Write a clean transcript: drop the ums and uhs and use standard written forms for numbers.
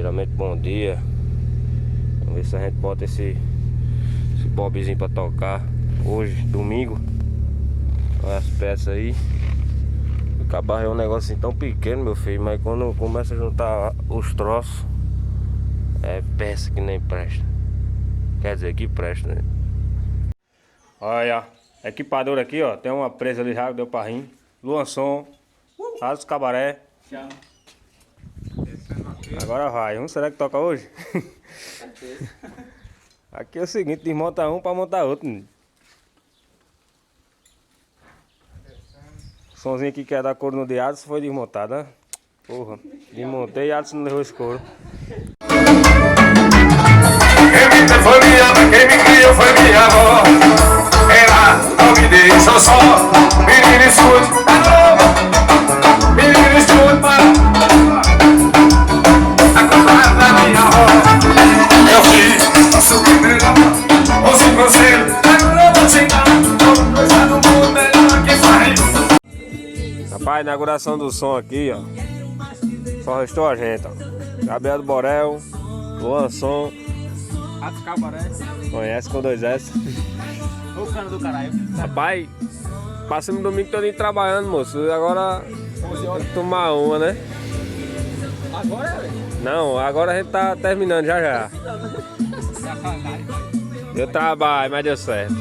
Primeiramente, bom dia. Vamos ver se a gente bota esse bobzinho pra tocar hoje, domingo. Olha as peças aí. O cabarro é um negocinho tão pequeno, meu filho, mas quando começa a juntar os troços, é peça que nem presta. Quer dizer, que presta, né? Olha, equipador aqui, ó. Tem uma presa ali já, deu pra rir. Luanson, Rasos Cabaré. Tchau. Agora vai. Será que toca hoje? Aqui é o seguinte, desmonta um pra montar outro. Né? O somzinho aqui que é da cor no de Adson foi desmontado, né? Porra, desmontei e Adson não levou esse couro. Quem me deu foi minha mãe, quem me criou foi minha avó. Ela não me deixou só. Menino, escute, tá novo. Menino, escute, a contar da minha avó. Eu fiz subir melhor. Ouça o conselho, agora eu vou te dar. Como coisa no mundo melhor que faz. Rapaz, inauguração do som aqui, ó. Só restou a gente, ó. Gabriel do Borel, Luanson. Ratos Cabaré. Conhece com 2 S. Ô cano do caralho. Rapaz, passamos o domingo todo trabalhando, moço. Agora 11 horas. tomar uma, né? Agora é, velho. Não, agora a gente tá terminando já. Sacanagem. Deu trabalho, mas deu certo.